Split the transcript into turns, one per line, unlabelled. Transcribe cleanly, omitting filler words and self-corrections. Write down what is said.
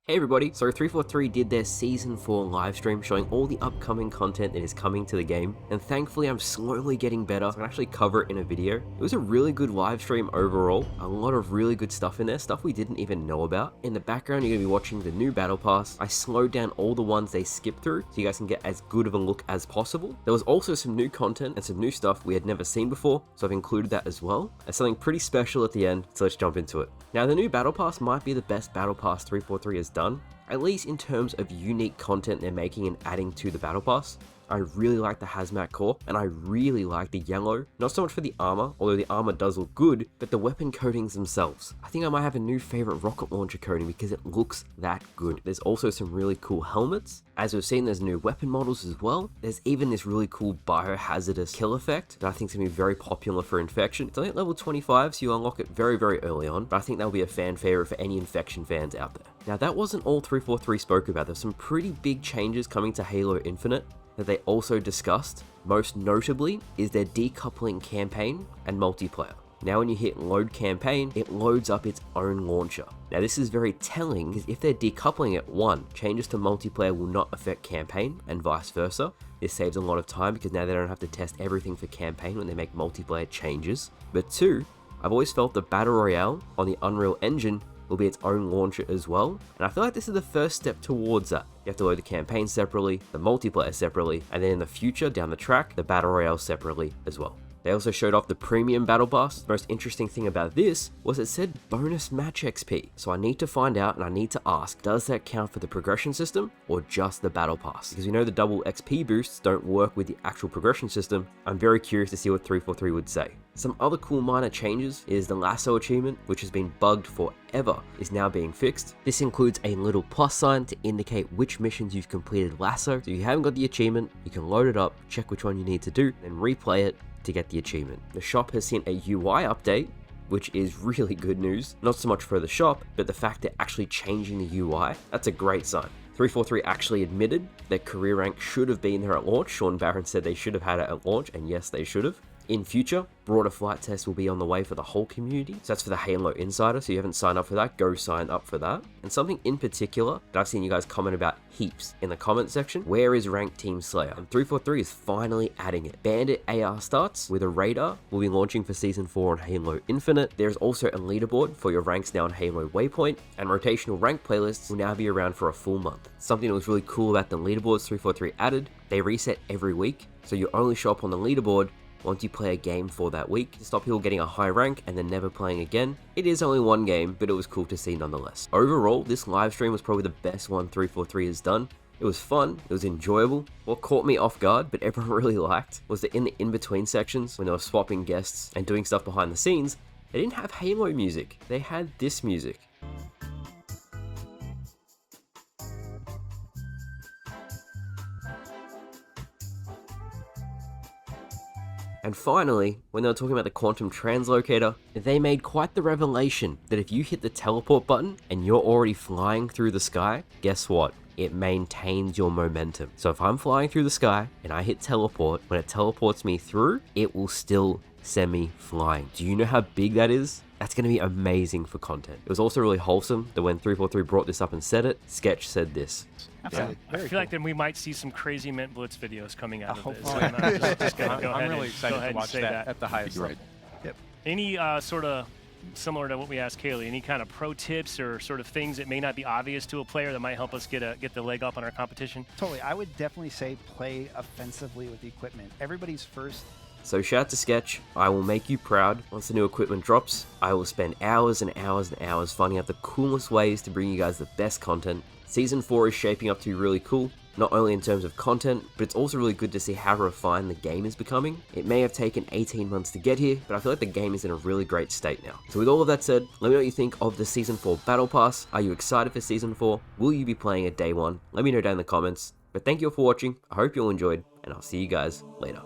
Hey everybody, so 343 did their Season 4 livestream showing all the upcoming content that is coming to the game, and thankfully I'm slowly getting better, so I can actually cover it in a video. It was a really good livestream overall, a lot of really good stuff in there, stuff we didn't even know about. In the background you're going to be watching the new Battle Pass. I slowed down all the ones they skipped through, so you guys can get as good of a look as possible. There was also some new content and some new stuff we had never seen before, so I've included that as well, as something pretty special at the end, so let's jump into it. Now the new Battle Pass might be the best Battle Pass 343 has done, at least in terms of unique content they're making and adding to the Battle Pass. I really like the hazmat core, and I really like the yellow, not so much for the armor, although the armor does look good, but the weapon coatings themselves. I think I might have a new favorite rocket launcher coating because it looks that good. There's also some really cool helmets. As we've seen, there's new weapon models as well. There's even this really cool biohazardous kill effect that I think is going to be very popular for Infection. It's only at level 25, so you unlock it very, very early on, but I think that'll be a fan favorite for any Infection fans out there. Now that wasn't all 343 spoke about. There's some pretty big changes coming to Halo Infinite that they also discussed. Most notably is their decoupling campaign and multiplayer. Now when you hit load campaign, it loads up its own launcher. Now this is very telling because if they're decoupling it, one, changes to multiplayer will not affect campaign and vice versa. This saves a lot of time because now they don't have to test everything for campaign when they make multiplayer changes. But two, I've always felt the Battle Royale on the Unreal Engine will be its own launcher as well, and I feel like this is the first step towards that. You have to load the campaign separately, the multiplayer separately, and then in the future, down the track, the Battle Royale separately as well. They also showed off the Premium Battle Pass. The most interesting thing about this was it said bonus match XP. So I need to find out and I need to ask, does that count for the progression system or just the Battle Pass? Because we know the double XP boosts don't work with the actual progression system. I'm very curious to see what 343 would say. Some other cool minor changes is the lasso achievement, which has been bugged forever, is now being fixed. This includes a little plus sign to indicate which missions you've completed lasso. So if you haven't got the achievement, you can load it up, check which one you need to do, and replay it to get the achievement. The shop has seen a UI update, which is really good news. Not so much for the shop, but the fact they're actually changing the UI, that's a great sign. 343 actually admitted that career rank should have been there at launch. Sean Barron said they should have had it at launch, and yes, they should have. In future, broader flight tests will be on the way for the whole community. So that's for the Halo Insider, so you haven't signed up for that, go sign up for that. And something in particular that I've seen you guys comment about heaps in the comment section, where is Ranked Team Slayer? And 343 is finally adding it. Bandit AR starts with a radar, will be launching for Season 4 on Halo Infinite. There's also a leaderboard for your ranks now on Halo Waypoint, and rotational rank playlists will now be around for a full month. Something that was really cool about the leaderboards 343 added, they reset every week, so you only show up on the leaderboard once you play a game for that week to stop people getting a high rank and then never playing again. It is only one game, but it was cool to see nonetheless. Overall, this live stream was probably the best one 343 has done. It was fun, it was enjoyable. What caught me off guard, but everyone really liked, was that in the in-between sections, when they were swapping guests and doing stuff behind the scenes, they didn't have Halo music, they had this music. And finally, when they were talking about the quantum translocator, they made quite the revelation that if you hit the teleport button and you're already flying through the sky, guess what? It maintains your momentum. So if I'm flying through the sky and I hit teleport, when it teleports me through, it will still send me flying. Do you know how big that is? That's going to be amazing for content. It was also really wholesome that when 343 brought this up and said it, Sketch said this.
Absolutely.
Yeah. I feel like then we might see some crazy Mint Blitz videos coming out of this.
Oh,
And I'm just gonna go ahead
I'm really
and,
excited
go ahead
to watch
and say
that at the highest level.
Yep.
Any sort of similar to what we asked Kaylee, any kind of pro tips or sort of things that may not be obvious to a player that might help us get the leg up on our competition?
Totally. I would definitely say play offensively with the equipment. Everybody's first.
So shout out to Sketch, I will make you proud. Once the new equipment drops, I will spend hours and hours and hours finding out the coolest ways to bring you guys the best content. Season 4 is shaping up to be really cool, not only in terms of content, but it's also really good to see how refined the game is becoming. It may have taken 18 months to get here, but I feel like the game is in a really great state now. So with all of that said, let me know what you think of the Season 4 Battle Pass. Are you excited for Season 4? Will you be playing it day one? Let me know down in the comments. But thank you all for watching, I hope you all enjoyed, and I'll see you guys later.